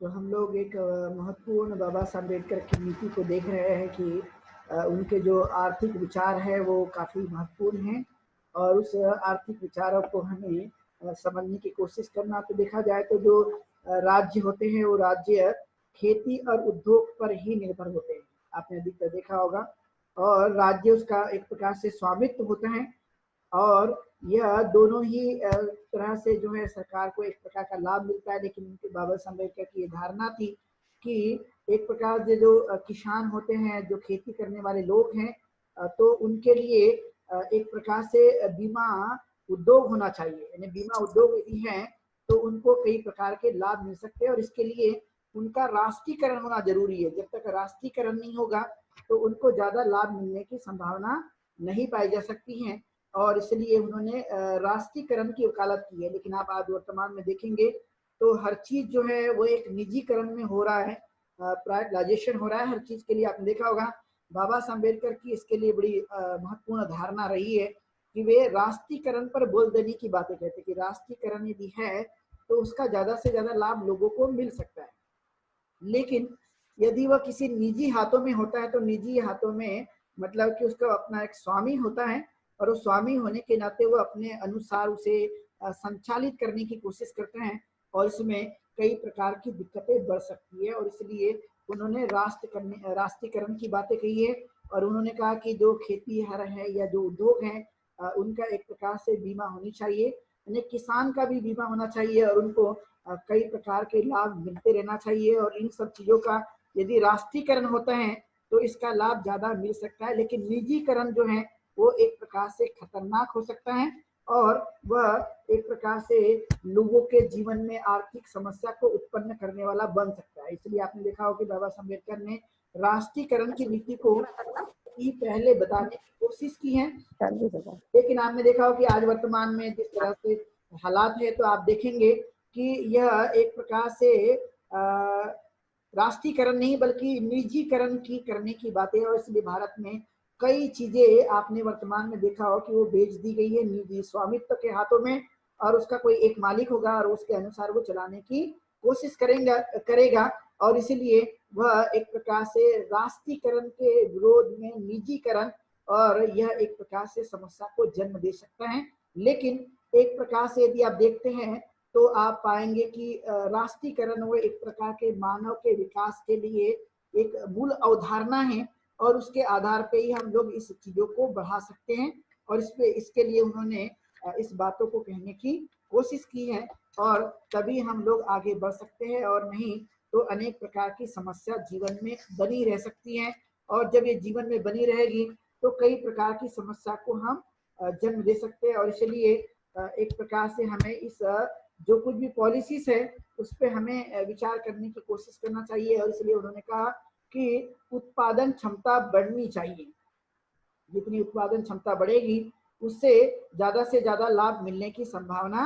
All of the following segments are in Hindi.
तो हम लोग एक महत्वपूर्ण बाबा साहब अम्बेडकर की नीति को देख रहे हैं कि उनके जो आर्थिक विचार है वो काफ़ी महत्वपूर्ण हैं और उस आर्थिक विचारों को हमें समझने की कोशिश करना। तो देखा जाए तो जो राज्य होते हैं वो राज्य खेती और उद्योग पर ही निर्भर होते हैं, आपने अधिकतर देखा होगा। और राज्य उसका एक प्रकार से स्वामित्व होता है और यह दोनों ही तरह से जो है सरकार को एक प्रकार का लाभ मिलता है। लेकिन उनके बाबा साहब अम्बेडकर की ये धारणा थी कि एक प्रकार से जो किसान होते हैं, जो खेती करने वाले लोग हैं, तो उनके लिए एक प्रकार से बीमा उद्योग होना चाहिए। यानी बीमा उद्योग यदि है तो उनको कई प्रकार के लाभ मिल सकते हैं और इसके लिए उनका राष्ट्रीयकरण होना जरूरी है। जब तक राष्ट्रीयकरण नहीं होगा तो उनको ज्यादा लाभ मिलने की संभावना नहीं पाई जा सकती है और इसलिए उन्होंने राष्ट्रीयकरण की वकालत की है। लेकिन आप आज वर्तमान में देखेंगे तो हर चीज जो है वो एक निजीकरण में हो रहा है, प्राइवेटाइजेशन हो रहा है हर चीज के लिए। आपने देखा होगा बाबा साहब अम्बेडकर की इसके लिए बड़ी महत्वपूर्ण धारणा रही है कि वे राष्ट्रीयकरण पर बोल देने की बातें कहते हैं कि राष्ट्रीयकरण यदि है तो उसका ज्यादा से ज्यादा लाभ लोगों को मिल सकता है। लेकिन यदि वह किसी निजी हाथों में होता है तो निजी हाथों में मतलब कि उसका अपना एक स्वामी होता है और उस स्वामी होने के नाते वो अपने अनुसार उसे संचालित करने की कोशिश करते हैं और इसमें कई प्रकार की दिक्कतें बढ़ सकती है। और इसलिए उन्होंने राष्ट्रीयकरण की बातें कही है और उन्होंने कहा कि जो खेती है या जो उद्योग है उनका एक प्रकार से बीमा होनी चाहिए, यानी किसान का भी बीमा होना चाहिए और उनको कई प्रकार के लाभ मिलते रहना चाहिए। और इन सब चीजों का यदि राष्ट्रीयकरण होता है तो इसका लाभ ज्यादा मिल सकता है। लेकिन निजीकरण जो है वो एक प्रकार से खतरनाक हो सकता है और वह एक प्रकार से लोगों के जीवन में आर्थिक समस्या को उत्पन्न करने वाला बन सकता है। इसलिए आपने देखा हो कि बाबा साहब अम्बेडकर ने राष्ट्रीयकरण की नीति को ही पहले बताने की कोशिश की है। लेकिन आपने देखा हो कि आज वर्तमान में जिस तरह से हालात है तो आप देखेंगे कि यह एक प्रकार से राष्ट्रीयकरण नहीं बल्कि निजीकरण की करने की बातें है। और इसलिए भारत में कई चीजें आपने वर्तमान में देखा हो कि वो बेच दी गई है निजी स्वामित्व के हाथों में और उसका कोई एक मालिक होगा और उसके अनुसार वो चलाने की कोशिश करेगा और इसीलिए वह एक प्रकार से राष्ट्रीयकरण के विरोध में निजीकरण और यह एक प्रकार से समस्या को जन्म दे सकता है। लेकिन एक प्रकार से यदि आप देखते हैं तो आप पाएंगे कि राष्ट्रीयकरण वो एक प्रकार के मानव के विकास के लिए एक मूल अवधारणा है और उसके आधार पे ही हम लोग इस चीजों को बढ़ा सकते हैं। और इसके लिए उन्होंने इस बातों को कहने की कोशिश की है और तभी हम लोग आगे बढ़ सकते हैं और नहीं तो अनेक प्रकार की समस्या जीवन में बनी रह सकती है। और जब ये जीवन में बनी रहेगी तो कई प्रकार की समस्या को हम जन्म दे सकते हैं। और इसलिए एक प्रकार से हमें इस जो कुछ भी पॉलिसीज है उस पर हमें विचार करने की कोशिश करना चाहिए। और इसलिए उन्होंने कहा कि उत्पादन क्षमता बढ़नी चाहिए, जितनी उत्पादन क्षमता बढ़ेगी उससे से ज्यादा लाभ मिलने की संभावना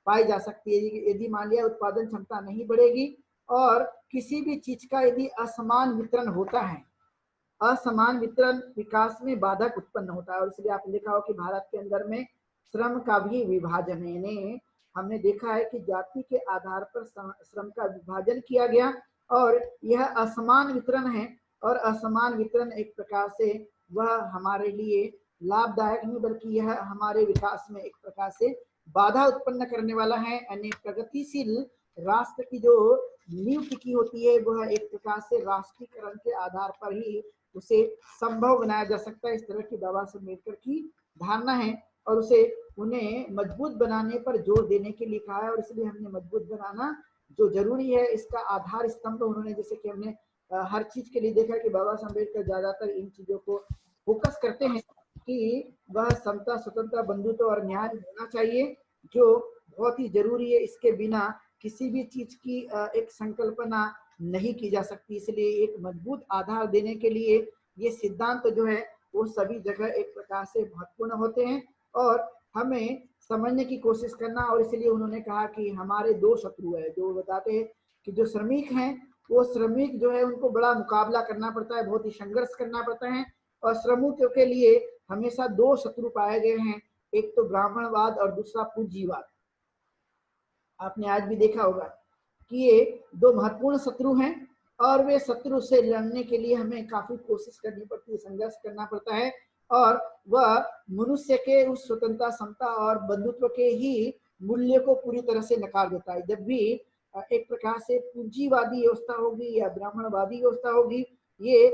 पाई जा सकती है। यदि मान लिया उत्पादन क्षमता नहीं बढ़ेगी और किसी भी चीज का यदि असमान वितरण होता है, असमान वितरण विकास में बाधक उत्पन्न होता है। और इसलिए आपने देखा हो कि भारत के अंदर में श्रम का भी विभाजन है, यानी हमने देखा है कि जाति के आधार पर श्रम का विभाजन किया गया और यह असमान वितरण है। और असमान वितरण एक प्रकार से वह हमारे लिए लाभदायक नहीं बल्कि यह हमारे विकास में एक प्रकार से बाधा उत्पन्न करने वाला है। यानी प्रगतिशील राष्ट्र की जो नींव टिकी होती है वह एक प्रकार से राष्ट्रीयकरण के आधार पर ही उसे संभव बनाया जा सकता है। इस तरह की बाबा साहब अम्बेडकर की धारणा है और उसे उन्हें मजबूत बनाने पर जोर देने के लिए कहा है। और इसलिए हमने मजबूत बनाना जो जरूरी है इसका आधार स्तंभ उन्होंने, जैसे कि हमने हर चीज के लिए देखा कि बाबा साहब अम्बेडकर ज्यादातर इन चीजों को फोकस करते हैं कि वह समता, स्वतंत्रता, बंधुत्व और न्याय होना चाहिए जो बहुत ही जरूरी है। इसके बिना किसी भी चीज की एक संकल्पना नहीं की जा सकती। इसलिए एक मजबूत आधार देने के लिए ये सिद्धांत जो है वो सभी जगह एक प्रकार से महत्वपूर्ण होते हैं और हमें समझने की कोशिश करना। और इसलिए उन्होंने कहा कि हमारे दो शत्रु है, जो बताते हैं कि जो श्रमिक हैं वो श्रमिक जो है उनको बड़ा मुकाबला करना पड़ता है, बहुत ही संघर्ष करना पड़ता है। और श्रमिकों के लिए हमेशा दो शत्रु पाए गए हैं, एक तो ब्राह्मणवाद और दूसरा पूंजीवाद। आपने आज भी देखा होगा कि ये दो महत्वपूर्ण शत्रु हैं और वे शत्रु से लड़ने के लिए हमें काफी कोशिश करनी पड़ती है, संघर्ष करना पड़ता है। और वह मनुष्य के उस स्वतंत्रता, समता और बंधुत्व के ही मूल्य को पूरी तरह से नकार देता है। जब भी एक प्रकार से पूंजीवादी व्यवस्था होगी या ब्राह्मणवादी व्यवस्था होगी, ये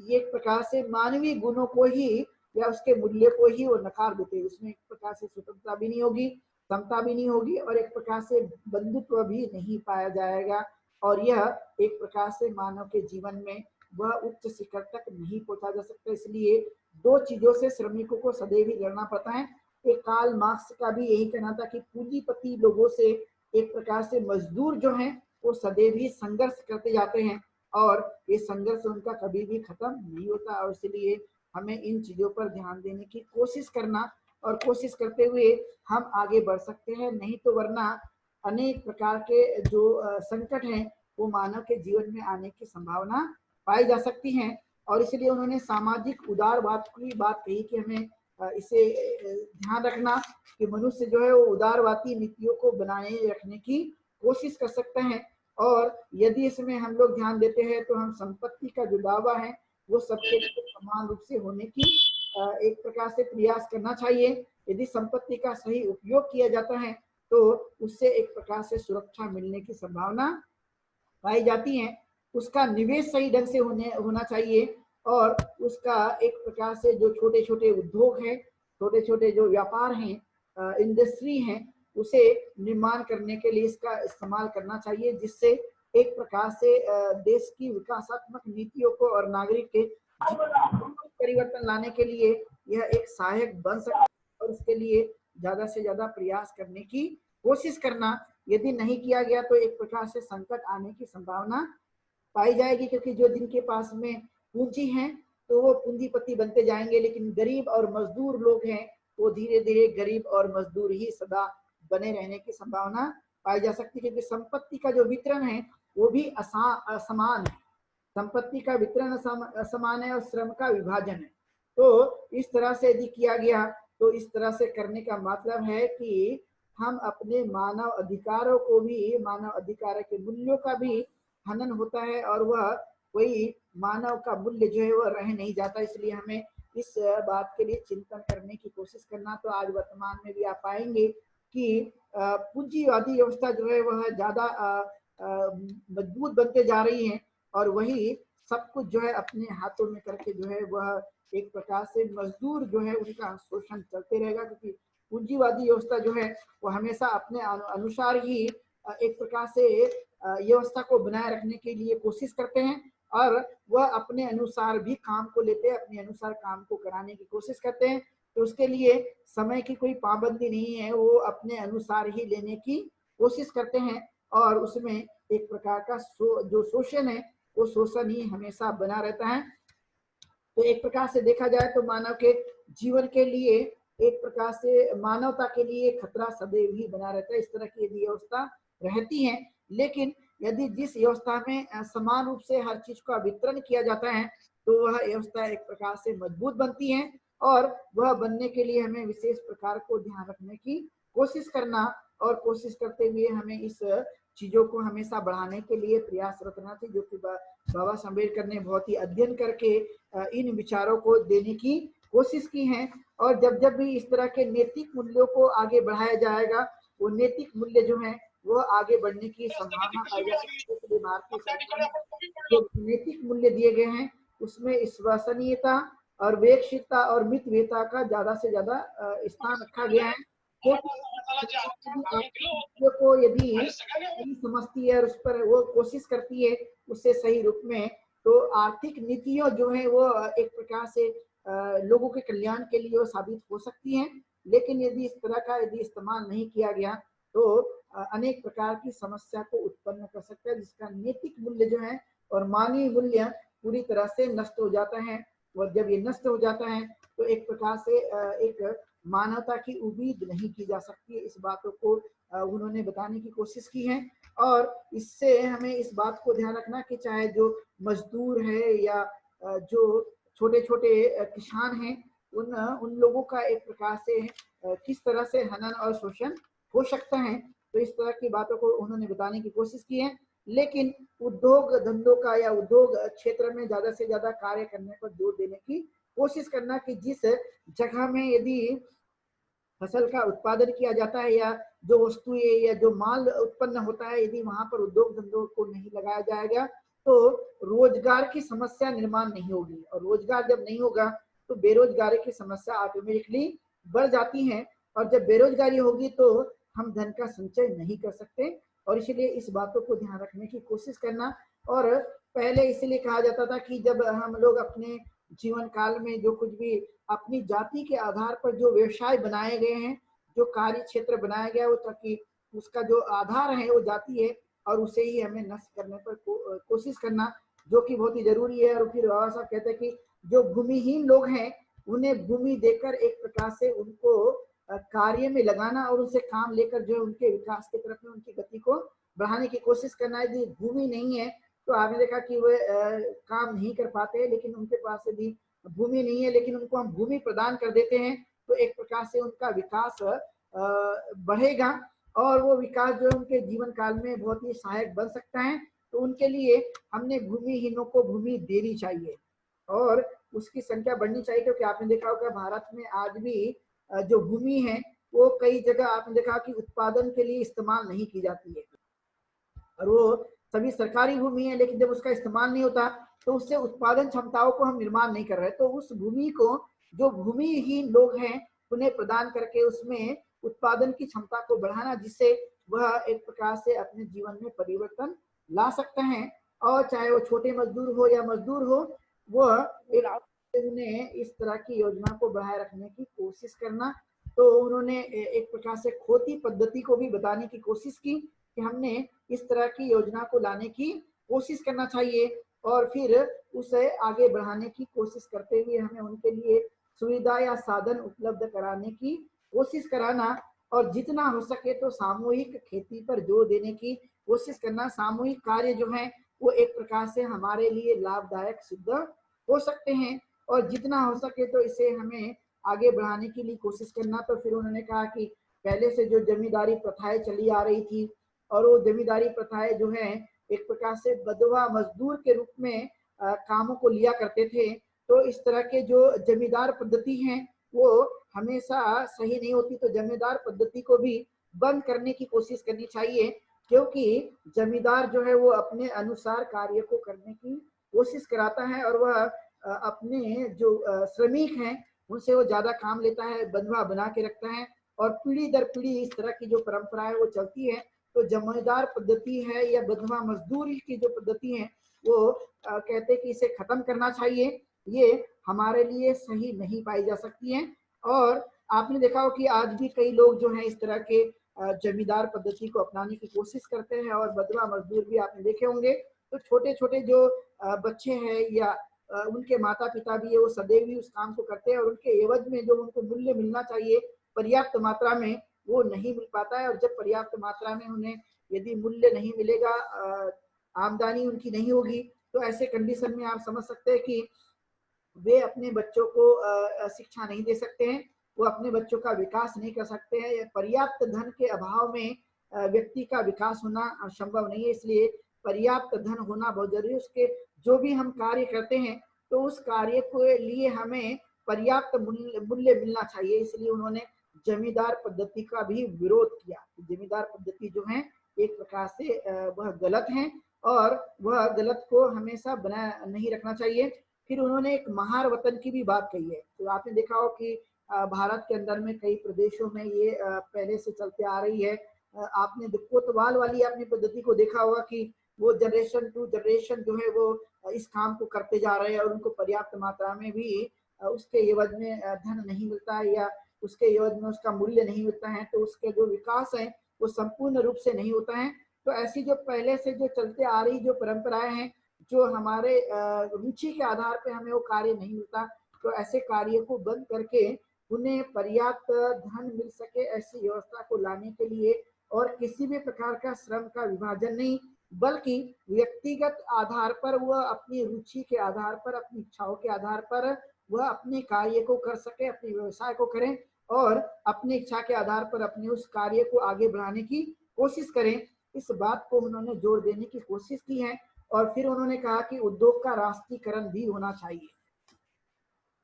एक प्रकार से मानवीय गुणों को ही या उसके मूल्य को ही वो नकार देते हैं। उसमें एक प्रकार से स्वतंत्रता भी नहीं होगी, समता भी नहीं होगी और एक प्रकार से बंधुत्व भी नहीं पाया जाएगा। और यह एक प्रकार से मानव के जीवन में वह उच्च शिखर तक नहीं पहुंचा जा सकता। इसलिए दो चीजों से श्रमिकों को सदैव ही लड़ना पड़ता है। एक कार्ल मार्क्स का भी यही कहना था कि पूंजीपति लोगों से एक प्रकार से मजदूर जो हैं वो सदैव ही संघर्ष करते जाते हैं और ये संघर्ष उनका कभी भी खत्म नहीं होता। और इसलिए हमें इन चीजों पर ध्यान देने की कोशिश करना और कोशिश करते हुए हम आगे बढ़ सकते हैं, नहीं तो वरना अनेक प्रकार के जो संकट हैं वो मानव के जीवन में आने की संभावना पाई जा सकती हैं। और इसलिए उन्होंने सामाजिक उदारवाद की बात कही कि हमें इसे ध्यान रखना कि मनुष्य जो है वो उदारवादी नीतियों को बनाए रखने की कोशिश कर सकते हैं। और यदि इसमें हम लोग ध्यान देते हैं तो हम संपत्ति का जो दावा है वो सबके लिए समान रूप से होने की एक प्रकार से प्रयास करना चाहिए। यदि संपत्ति का सही उपयोग किया जाता है तो उससे एक प्रकार से सुरक्षा मिलने की संभावना पाई जाती है। उसका निवेश सही ढंग से होना चाहिए और उसका एक प्रकार से जो छोटे छोटे उद्योग हैं, छोटे छोटे जो व्यापार हैं, इंडस्ट्री हैं, उसे निर्माण करने के लिए इसका इस्तेमाल करना चाहिए, जिससे एक प्रकार से देश की विकासात्मक नीतियों को और नागरिक के परिवर्तन लाने के लिए यह एक सहायक बन सकता है। और उसके लिए ज्यादा से ज्यादा प्रयास करने की कोशिश करना, यदि नहीं किया गया तो एक प्रकार से संकट आने की संभावना पाई जाएगी। क्योंकि जो जिनके पास में पूंजी है तो वो पूंजीपति बनते जाएंगे, लेकिन गरीब और मजदूर लोग हैं वो धीरे धीरे गरीब और मजदूर ही सदा बने रहने की संभावना पाई जा सकती है। क्योंकि संपत्ति का जो वितरण है वो भी असमान है, संपत्ति का वितरण असमान है और श्रम का विभाजन है। तो इस तरह से यदि किया गया तो इस तरह से करने का मतलब है कि हम अपने मानव अधिकारों को भी, मानव अधिकार के मूल्यों का भी हनन होता है और वह कोई मानव का मूल्य जो है वह रह नहीं जाता। इसलिए हमें इस बात के लिए चिंतन करने की कोशिश करना। तो आज वर्तमान में भी आप पाएंगे कि पूंजीवादी व्यवस्था जो है वह ज्यादा मजबूत बनते जा रही है और वही सब कुछ जो है अपने हाथों में करके जो है वह एक प्रकार से मजदूर जो है उनका शोषण चलते रहेगा। क्योंकि पूंजीवादी व्यवस्था जो है वो हमेशा अपने अनुसार ही एक प्रकार से व्यवस्था को बनाए रखने के लिए कोशिश करते हैं और वह अपने अनुसार भी काम को लेते हैं, अपने अनुसार काम को कराने की कोशिश करते हैं। तो उसके लिए समय की कोई पाबंदी नहीं है, वो अपने अनुसार ही लेने की कोशिश करते हैं और उसमें एक प्रकार का जो शोषण है वो शोषण ही हमेशा बना रहता है। तो एक प्रकार से देखा जाए तो मानव के जीवन के लिए, एक प्रकार से मानवता के लिए खतरा सदैव ही बना रहता है। इस तरह की यदि व्यवस्था रहती है, लेकिन यदि जिस व्यवस्था में समान रूप से हर चीज का वितरण किया जाता है तो वह व्यवस्था एक प्रकार से मजबूत बनती है और वह बनने के लिए हमें विशेष प्रकार को ध्यान रखने की कोशिश करना और कोशिश करते हुए हमें इस चीजों को हमेशा बढ़ाने के लिए प्रयासरत रहना चाहिए, जो कि बाबा अम्बेडकर ने बहुत ही अध्ययन करके इन विचारों को देने की कोशिश की है। और जब जब भी इस तरह के नैतिक मूल्यों को आगे बढ़ाया जाएगा, वो नैतिक मूल्य जो है वो आगे बढ़ने की संभावना पाई जा सकती है। भारतीय संविधान में जो नैतिक मूल्य दिए गए हैं उसमें विश्वसनीयता और वेक्षिता और मितव्ययिता का ज्यादा से ज्यादा स्थान रखा गया है। को यदि समझती है और उस पर वो कोशिश करती है उससे सही रूप में, तो आर्थिक नीतियों जो है वो एक प्रकार से लोगों के कल्याण के लिए वो साबित हो सकती हैं। लेकिन यदि इस तरह का यदि इस्तेमाल नहीं किया गया तो अनेक प्रकार की समस्या को उत्पन्न कर सकता है, जिसका नैतिक मूल्य जो है और मानवीय मूल्य पूरी तरह से नष्ट हो जाता है। और जब ये नष्ट हो जाता है तो एक प्रकार से एक मानवता की उम्मीद नहीं की जा सकती है। इस बातों को उन्होंने बताने की कोशिश की है और इससे हमें इस बात को ध्यान रखना कि चाहे जो मजदूर है या जो छोटे छोटे किसान हैं, उन लोगों का एक प्रकार से किस तरह से हनन और शोषण हो सकता है। तो इस तरह की बातों को उन्होंने बताने की कोशिश की है। लेकिन उद्योग धंधों का या उद्योग क्षेत्र में ज्यादा से ज्यादा कार्य करने पर जोर देने की कोशिश करना कि जिस जगह में यदि फसल का उत्पादन किया जाता है या जो वस्तुएं या जो माल उत्पन्न होता है, यदि वहां पर उद्योग धंधों को नहीं लगाया जाएगा तो रोजगार की समस्या निर्माण नहीं होगी, और रोजगार जब नहीं होगा तो बेरोजगारी की समस्या ऑटोमेटिकली बढ़ जाती है, और जब बेरोजगारी होगी तो हम धन का संचय नहीं कर सकते। और इसलिए इस बातों को ध्यान रखने की कोशिश करना। और पहले इसलिए कहा जाता था कि जब हम लोग अपने जीवन काल में जो कुछ भी अपनी जाति के आधार पर जो व्यवसाय बनाए गए हैं, जो कार्य क्षेत्र बनाया गया है, वो ताकि उसका जो आधार है वो जाति है, और उसे ही हमें नष्ट करने पर कोशिश करना, जो कि बहुत ही जरूरी है। और फिर बाबा साहब कहते हैं कि जो भूमिहीन लोग हैं उन्हें भूमि देकर एक प्रकार से उनको कार्य में लगाना और उनसे काम लेकर जो है उनके विकास की तरफ में उनकी गति को बढ़ाने की कोशिश करना। यदि भूमि नहीं है तो आपने देखा कि वे काम नहीं कर पाते, लेकिन उनके पास यदि भूमि नहीं है लेकिन उनको हम भूमि प्रदान कर देते हैं तो एक प्रकार से उनका विकास बढ़ेगा, और वो विकास जो है उनके जीवन काल में बहुत ही सहायक बन सकता है। तो उनके लिए हमने भूमिहीनों को भूमि देनी चाहिए और उसकी संख्या बढ़नी चाहिए, क्योंकि आपने देखा होगा भारत में आज भी जो भूमि है वो कई जगह आपने देखा कि उत्पादन के लिए इस्तेमाल नहीं की जाती है, और वो सभी सरकारी भूमि है, लेकिन जब उसका इस्तेमाल नहीं होता तो उससे उत्पादन क्षमताओं को हम निर्माण नहीं कर रहे। तो उस भूमि को जो भूमिहीन लोग हैं उन्हें प्रदान करके उसमें उत्पादन की क्षमता को बढ़ाना, जिससे वह एक प्रकार से अपने जीवन में परिवर्तन ला सकते हैं। और चाहे वो छोटे मजदूर हो या मजदूर हो, वह उन्हें इस तरह की योजना को बढ़ाए रखने की कोशिश करना। तो उन्होंने एक प्रकार से खोती पद्धति को भी बताने की कोशिश की कि हमने इस तरह की योजना को लाने की कोशिश करना चाहिए, और फिर उसे आगे बढ़ाने की कोशिश करते हुए हमें उनके लिए सुविधा या साधन उपलब्ध कराने की कोशिश कराना, और जितना हो सके तो सामूहिक खेती पर जोर देने की कोशिश करना। सामूहिक कार्य जो है वो एक प्रकार से हमारे लिए लाभदायक सिद्ध हो सकते हैं, और जितना हो सके तो इसे हमें आगे बढ़ाने के लिए कोशिश करना। तो फिर उन्होंने कहा कि पहले से जो जमींदारी प्रथाएं चली आ रही थी, और वो जमींदारी प्रथाएं जो है एक प्रकार से बदवा मजदूर के रूप में कामों को लिया करते थे। तो इस तरह के जो जमींदार पद्धति हैं वो हमेशा सही नहीं होती, तो जमींदार पद्धति को भी बंद करने की कोशिश करनी चाहिए, क्योंकि जमींदार जो है वो अपने अनुसार कार्य को करने की कोशिश कराता है, और वह अपने जो श्रमिक हैं उनसे वो ज्यादा काम लेता है, बंधुआ बना के रखता है, और पीढ़ी दर पीढ़ी इस तरह की जो परंपरा है वो चलती है। तो जमींदार पद्धति है या बंधुआ मजदूरी की जो पद्धति है वो कहते हैं कि इसे खत्म करना चाहिए, ये हमारे लिए सही नहीं पाई जा सकती है। और आपने देखा हो कि आज भी कई लोग जो हैं इस तरह के जमींदार पद्धति को अपनाने की कोशिश करते हैं, और बंधुआ मजदूर भी आपने देखे होंगे। तो छोटे छोटे जो बच्चे हैं या उनके माता पिता भी है वो सदैव ही उस काम को करते हैं, और उनके एवज में जो उनको मूल्य मिलना चाहिए पर्याप्त मात्रा में वो नहीं मिल पाता है। और जब पर्याप्त मात्रा में उन्हें यदि मूल्य नहीं मिलेगा, आमदनी उनकी नहीं होगी, तो ऐसे कंडीशन में आप समझ सकते हैं कि वे अपने बच्चों को शिक्षा नहीं दे सकते हैं, वो अपने बच्चों का विकास नहीं कर सकते हैं। पर्याप्त धन के अभाव में व्यक्ति का विकास होना संभव नहीं है, इसलिए पर्याप्त धन होना बहुत जरूरी है। उसके जो भी हम कार्य करते हैं तो उस कार्य के लिए हमें पर्याप्त मूल्य मिलना चाहिए, इसलिए उन्होंने जमींदार पद्धति का भी विरोध किया। जमींदार पद्धति जो है एक प्रकार से वह गलत है, और वह गलत को हमेशा बना नहीं रखना चाहिए। फिर उन्होंने एक महार वतन की भी बात कही है। तो आपने देखा हो कि भारत के अंदर में कई प्रदेशों में ये पहले से चलते आ रही है। आपने कोतवाल वाली अपनी पद्धति को देखा होगा कि वो जनरेशन टू जनरेशन जो है वो इस काम को करते जा रहे हैं, और उनको पर्याप्त मात्रा में भी उसके एवज में धन नहीं मिलता है, या उसके एवज में उसका मूल्य नहीं मिलता है, तो उसके जो विकास है वो संपूर्ण रूप से नहीं होता है। तो ऐसी जो पहले से जो चलते आ रही जो परंपराएं हैं, जो हमारे रुचि के आधार पे हमें वो कार्य नहीं मिलता, तो ऐसे कार्य को बंद करके उन्हें पर्याप्त धन मिल सके ऐसी व्यवस्था को लाने के लिए, और किसी भी प्रकार का श्रम का विभाजन नहीं, बल्कि व्यक्तिगत आधार पर वह अपनी रुचि के आधार पर, अपनी इच्छाओं के आधार पर वह अपने कार्य को कर सके, अपने व्यवसाय को करें, और अपनी इच्छा के आधार पर अपने उस कार्य को आगे बढ़ाने की कोशिश करें, इस बात को उन्होंने जोर देने की कोशिश की है। और फिर उन्होंने कहा कि उद्योग का राष्ट्रीयकरण भी होना चाहिए।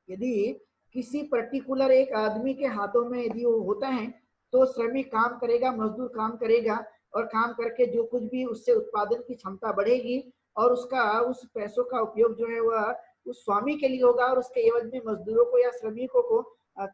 यदि किसी पर्टिकुलर एक आदमी के हाथों में यदि वो होता है तो श्रमिक काम करेगा, मजदूर काम करेगा, और काम करके जो कुछ भी उससे उत्पादन की क्षमता बढ़ेगी और उसका उस पैसों का उपयोग जो है वह उस स्वामी के लिए होगा, और उसके एवज में मजदूरों को या श्रमिकों को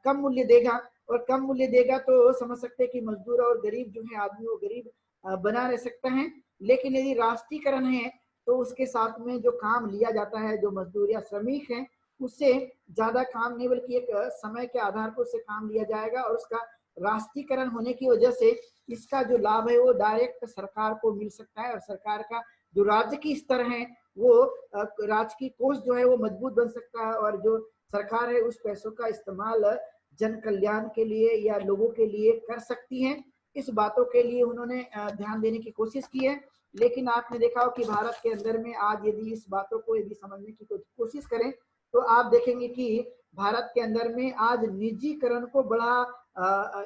कम मूल्य देगा। और कम मूल्य देगा तो समझ सकते हैं कि मजदूर और गरीब जो है आदमी वो गरीब बना रह सकता है। लेकिन यदि राष्ट्रीयकरण है तो उसके साथ में जो काम लिया जाता है, जो मजदूर या श्रमिक है, उससे ज्यादा काम नहीं बल्कि एक समय के आधार पर उससे काम लिया जाएगा। और उसका राष्ट्रीयकरण होने की वजह से इसका जो लाभ है वो डायरेक्ट सरकार को मिल सकता है, और सरकार का जो राज्य की स्तर है वो राज्य की कोष जो है वो मजबूत बन सकता है, और जो सरकार है उस पैसों का इस्तेमाल जन कल्याण के लिए या लोगों के लिए कर सकती है। इस बातों के लिए उन्होंने ध्यान देने की कोशिश की है। लेकिन आपने देखा हो कि भारत के अंदर में आज यदि इस बातों को यदि समझने की कोशिश करें तो आप देखेंगे कि भारत के अंदर में आज निजीकरण को बड़ा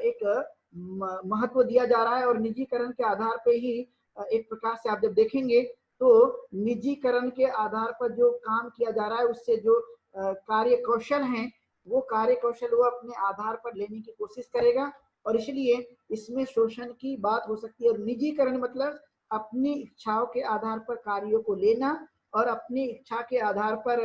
एक महत्व दिया जा रहा है। और निजीकरण के आधार पर ही एक प्रकार से आप जब देखेंगे तो निजीकरण के आधार पर जो काम किया जा रहा है उससे जो कार्य कौशल है वो कार्य कौशल वो अपने आधार पर लेने की कोशिश करेगा, और इसलिए इसमें शोषण की बात हो सकती है। निजीकरण मतलब अपनी इच्छाओं के आधार पर कार्यों को लेना और अपनी इच्छा के आधार पर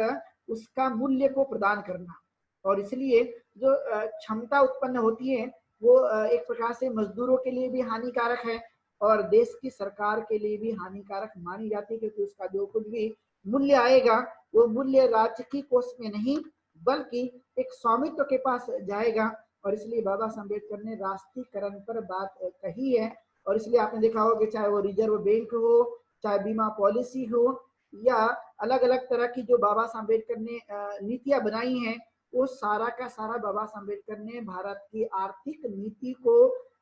उसका मूल्य को प्रदान करना। और इसलिए जो क्षमता उत्पन्न होती है वो एक प्रकार से मजदूरों के लिए भी हानिकारक है और देश की सरकार के लिए भी हानिकारक मानी जाती है, क्योंकि उसका जो कुछ भी मूल्य आएगा वो मूल्य राज्य की कोष में नहीं बल्कि एक स्वामित्व के पास जाएगा। और इसलिए बाबा साहब अम्बेडकर ने राष्ट्रीयकरण पर बात कही है। और इसलिए आपने देखा होगा चाहे वो रिजर्व बैंक हो, चाहे बीमा पॉलिसी हो, या अलग अलग तरह की जो बाबा साहब अम्बेडकर ने नीतियां बनाई हैं, वो सारा का सारा बाबा साहब अम्बेडकर ने भारत की आर्थिक नीति को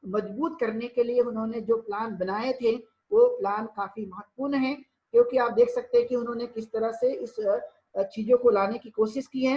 मजबूत करने के लिए उन्होंने जो प्लान बनाए थे वो प्लान काफी महत्वपूर्ण है। क्योंकि आप देख सकते हैं कि उन्होंने किस तरह से इस चीजों को लाने की कोशिश की है।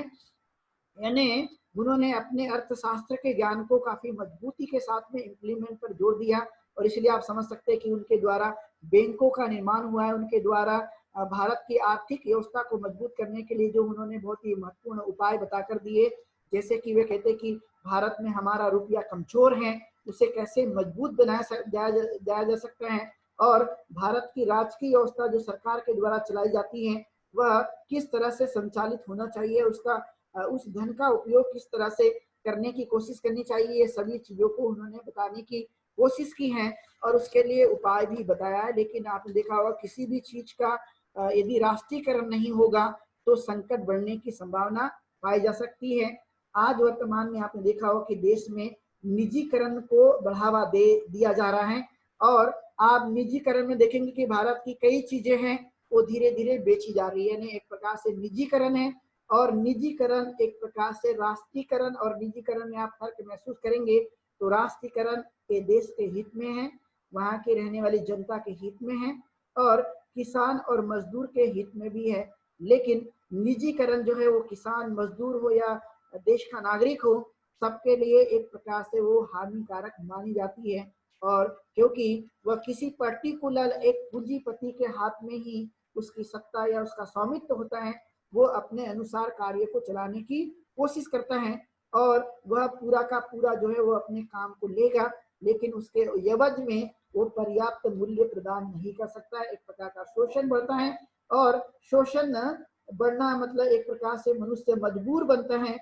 यानी उन्होंने अपने अर्थशास्त्र के ज्ञान को काफी मजबूती के साथ में इम्प्लीमेंट पर जोर दिया। और इसलिए आप समझ सकते हैं कि उनके द्वारा बैंकों का निर्माण हुआ है, उनके द्वारा भारत की आर्थिक व्यवस्था को मजबूत करने के लिए जो उन्होंने बहुत ही महत्वपूर्ण उपाय बताकर दिए, जैसे कि वे कहते कि भारत में हमारा रुपया कमजोर है, उसे कैसे मजबूत जाया जा सकता है, और भारत की राजकीय व्यवस्था जो सरकार के द्वारा चलाई जाती है वह किस तरह से संचालित होना चाहिए, उसका उस धन का उपयोग किस तरह से करने की कोशिश करनी चाहिए, ये सभी चीजों को उन्होंने बताने की कोशिश की है और उसके लिए उपाय भी बताया है। लेकिन आपने देखा होगा किसी भी चीज का यदि राष्ट्रीयकरण नहीं होगा तो संकट बढ़ने की संभावना पाई जा सकती है। आज वर्तमान में आपने देखा होगा कि देश में निजीकरण को बढ़ावा दे दिया जा रहा है, और आप निजीकरण में देखेंगे कि भारत की कई चीजें हैं वो धीरे धीरे बेची जा रही है। यानी एक प्रकार से निजीकरण है, और निजीकरण एक प्रकार से राष्ट्रीयकरण और निजीकरण में आप फर्क महसूस करेंगे तो राष्ट्रीयकरण के देश के हित में है, वहां के रहने वाली जनता के हित में है, और किसान और मजदूर के हित में भी है। लेकिन निजीकरण जो है वो किसान मजदूर हो या देश का नागरिक हो, सबके लिए एक प्रकार से वो हानिकारक मानी जाती है। और क्योंकि वह किसी पर्टिकुलर एक पूंजीपति के हाथ में ही उसकी सत्ता या उसका स्वामित्व होता है, वो अपने अनुसार कार्य को चलाने की कोशिश करता है, और वह पूरा का पूरा जो है वो अपने काम को लेगा, लेकिन उसके एवज में वो पर्याप्त मूल्य प्रदान नहीं कर सकता है। एक प्रकार का शोषण बढ़ता है, और शोषण बढ़ना मतलब एक प्रकार से मनुष्य मजबूर बनता है,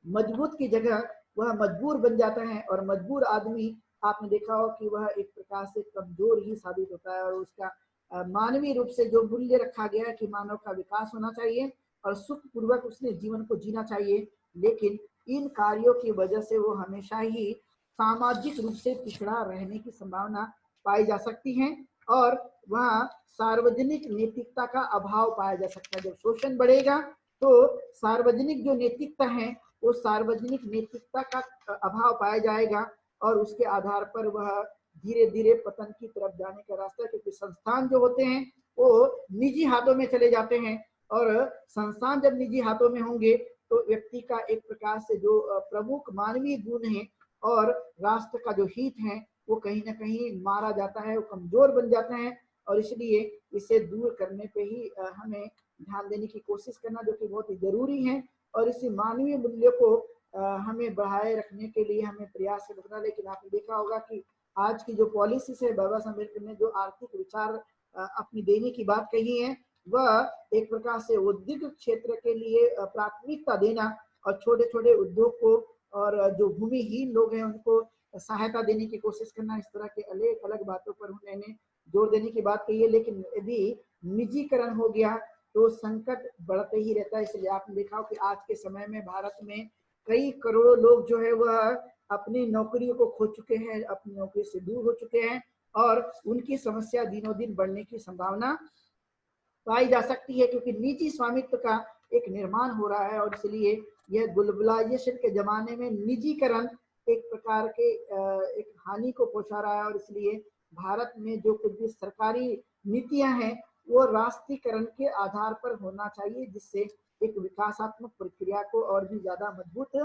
मजबूत की जगह वह मजबूर बन जाता है, और मजबूर आदमी आपने देखा हो कि वह एक प्रकार से कमजोर ही साबित होता है। और उसका मानवीय रूप से जो मूल्य रखा गया है कि मानव का विकास होना चाहिए और सुख पूर्वक उसने जीवन को जीना चाहिए, लेकिन इन कार्यों की वजह से वो हमेशा ही सामाजिक रूप से पिछड़ा रहने की संभावना पाई जा सकती है, और वहाँ सार्वजनिक नैतिकता का अभाव पाया जा सकता है। जब शोषण बढ़ेगा तो सार्वजनिक जो नैतिकता है वो सार्वजनिक नैतिकता का अभाव पाया जाएगा, और उसके आधार पर वह धीरे धीरे पतन की तरफ जाने का रास्ता, क्योंकि संस्थान जो होते हैं वो निजी हाथों में चले जाते हैं, और संस्थान जब निजी हाथों में होंगे तो व्यक्ति का एक प्रकार से जो प्रमुख मानवीय गुण है और राष्ट्र का जो हित है वो कहीं ना कहीं मारा जाता है, वो कमजोर बन जाते हैं। और इसलिए इसे दूर करने पे ही हमें ध्यान देने की कोशिश करना, जो कि बहुत ही जरूरी है। और इसी मानवीय मूल्य को हमें बढ़ाए रखने के लिए हमें प्रयास करना। लेकिन आपने देखा होगा कि आज की जो पॉलिसी है, बाबा साहब अम्बेडकर ने जो आर्थिक विचार अपनी देने की बात कही है, वह एक प्रकार से औद्योगिक क्षेत्र के लिए प्राथमिकता देना और छोटे छोटे उद्योग को और जो भूमिहीन लोग हैं उनको सहायता देने की कोशिश करना, इस तरह के अलग अलग बातों पर उन्होंने जोर देने की बात कही है। लेकिन यदि निजीकरण हो गया तो संकट बढ़ते ही रहता है। इसलिए आपने देखा हो कि आज के समय में भारत में कई करोड़ों लोग जो है वह अपनी नौकरियों को खो चुके हैं, अपनी नौकरी से दूर हो चुके हैं, और उनकी समस्या दिनों दिन बढ़ने की संभावना पाई जा सकती है, क्योंकि निजी स्वामित्व का एक निर्माण हो रहा है। और इसलिए यह ग्लोबलाइजेशन के जमाने में निजीकरण एक प्रकार के एक हानि को पहुंचा रहा है। और इसलिए भारत में जो कुछ भी सरकारी नीतियां हैं वो राष्ट्रीयकरण के आधार पर होना चाहिए, जिससे एक विकासात्मक प्रक्रिया को और भी ज्यादा मजबूत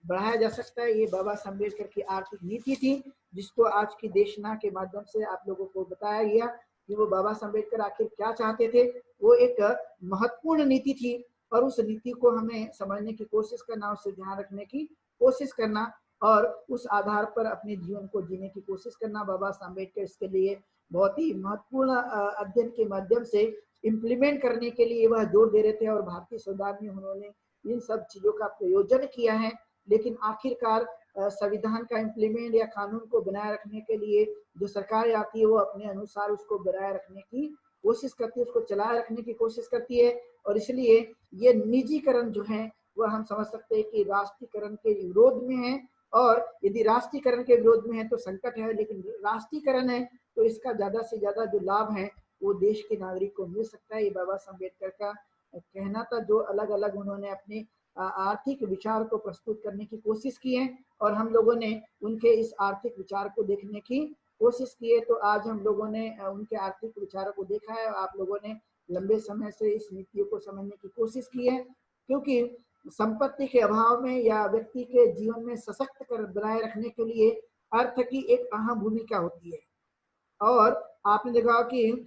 बढ़ाया जा सकता है। ये बाबा साहब अम्बेडकर की आर्थिक नीति थी, जिसको आज की देशना के माध्यम से आप लोगों को बताया गया कि वो बाबा साहब अम्बेडकर आखिर क्या चाहते थे। वो एक महत्वपूर्ण नीति थी और उस नीति को हमें समझने की कोशिश करना, उससे ध्यान रखने की कोशिश करना और उस आधार पर अपने जीवन को जीने की कोशिश करना। बाबा साहब अम्बेडकर इसके लिए बहुत ही महत्वपूर्ण अध्ययन के माध्यम से इम्प्लीमेंट करने के लिए वह जोर दे रहे थे, और भारतीय संविधान में उन्होंने इन सब चीजों का प्रयोजन किया है। लेकिन आखिरकार संविधान का इम्प्लीमेंट या कानून को बनाए रखने के लिए जो सरकार आती है वो अपने अनुसार उसको बनाए रखने की कोशिश करती है, उसको चलाए रखने की कोशिश करती है। और इसलिए ये निजीकरण जो है वह हम समझ सकते हैं कि राष्ट्रीयकरण के विरोध में है। और यदि राष्ट्रीयकरण के विरोध में है तो संकट है, लेकिन राष्ट्रीयकरण है तो इसका ज्यादा से ज्यादा जो लाभ है वो देश के नागरिक को मिल सकता है। ये बाबा साहब अम्बेडकर का कहना था, जो अलग अलग उन्होंने अपने आर्थिक विचार को प्रस्तुत करने की कोशिश की है, और हम लोगों ने उनके इस आर्थिक विचार को देखने की कोशिश की है। तो आज हम लोगों ने उनके आर्थिक विचारों को देखा है, और आप लोगों ने लंबे समय से इस नीतियों को समझने की कोशिश की है, क्योंकि संपत्ति के अभाव में या व्यक्ति के जीवन में सशक्त कर बनाए रखने के लिए अर्थ की एक अहम भूमिका होती है। और आपने देखा कि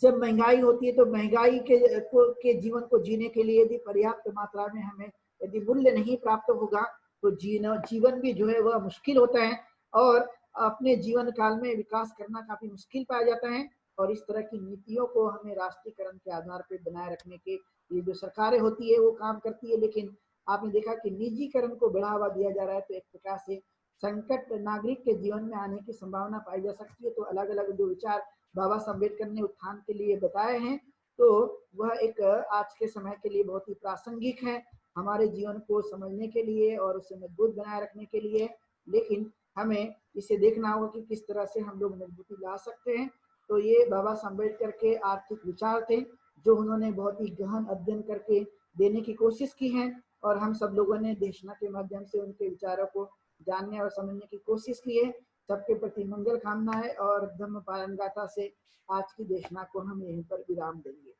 जब महंगाई होती है तो महंगाई के जीवन को जीने के लिए यदि पर्याप्त मात्रा में हमें यदि मूल्य नहीं प्राप्त होगा तो जीवन भी जो है वह मुश्किल होता है, और अपने जीवन काल में विकास करना काफी मुश्किल पाया जाता है। और इस तरह की नीतियों को हमें राष्ट्रीयकरण के आधार पर बनाए रखने के लिए जो सरकारें होती है वो काम करती है। लेकिन आपने देखा कि निजीकरण को बढ़ावा दिया जा रहा है, तो एक प्रकार से संकट नागरिक के जीवन में आने की संभावना पाई जा सकती है। तो अलग अलग जो विचार बाबा साहब अम्बेडकर ने उत्थान के लिए बताए हैं, तो वह एक आज के समय के लिए बहुत ही प्रासंगिक है हमारे जीवन को समझने के लिए और उसे मजबूत बनाए रखने के लिए। लेकिन हमें इसे देखना होगा कि किस तरह से हम लोग मजबूती ला सकते हैं। तो ये बाबा साहब अम्बेडकर के आर्थिक विचार थे, जो उन्होंने बहुत ही गहन अध्ययन करके देने की कोशिश की है, और हम सब लोगों ने देशना के माध्यम से उनके विचारों को जानने और समझने की कोशिश की है। सबके प्रति मंगल कामना है, और धम्म पालन गाथा से आज की देशना को हम यहीं पर विराम देंगे।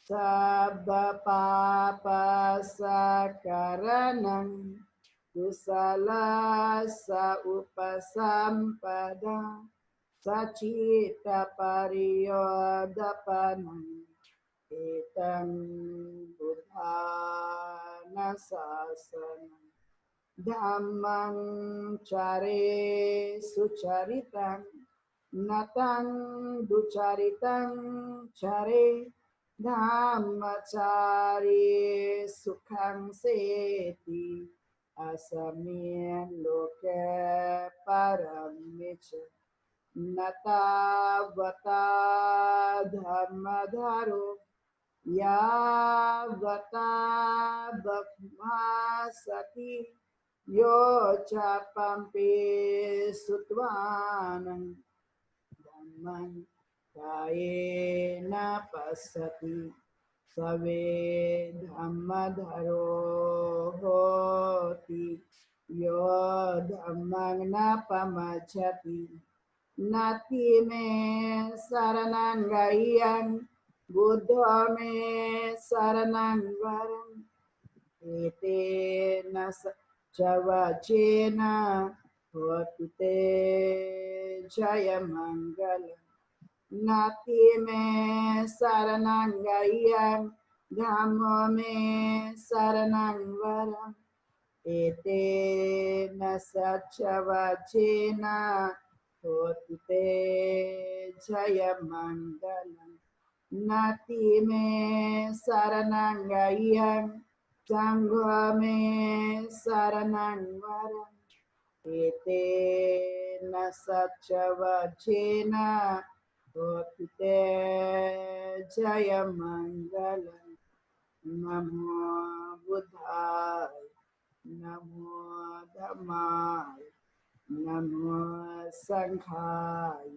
सब पाप सकरणं कुशल उपसंपदा सचित परियोदपनं एतं बुद्धान शासनं धम्मं चरे सुचरितं नतं दुचरितं चरे धम्मचारे सुखं सेति असमेन लोके परमिच नतावता धर्मधरो यावता ब्रह्मासति यो च पंपे सुत्वानं धम्मं कायेन पश्यति सवे धम्मधरो होति यो धम्मं न पमच्छति नाति में शरणं गह्यं बुद्धो में शरणं वरम् एतेन वचेन होतु ते जय मंगल। नाति में शरणं गय्यं धामो में शरणं वरम् एतेन सच वचेन होतु ते जय मंगलम्। नाति में शरणं गय्यं संघो में शरणं वरम् एतेन सच वचेन होतु ते जय मंगलम्। नमो बुद्धाय नमो धम्माय नमो संघाय।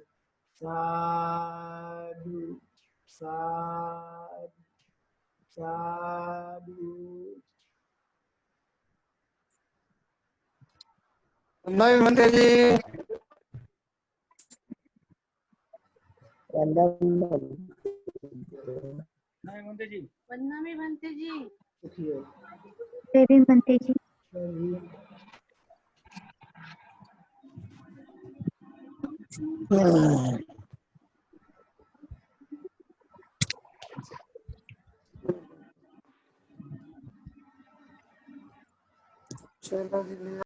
साधु साधु साधु। नहीं बनते जी। नहीं बनते जी। वंदना में बनते जी। सुखियो। तेरे बनते जी। चलो जी।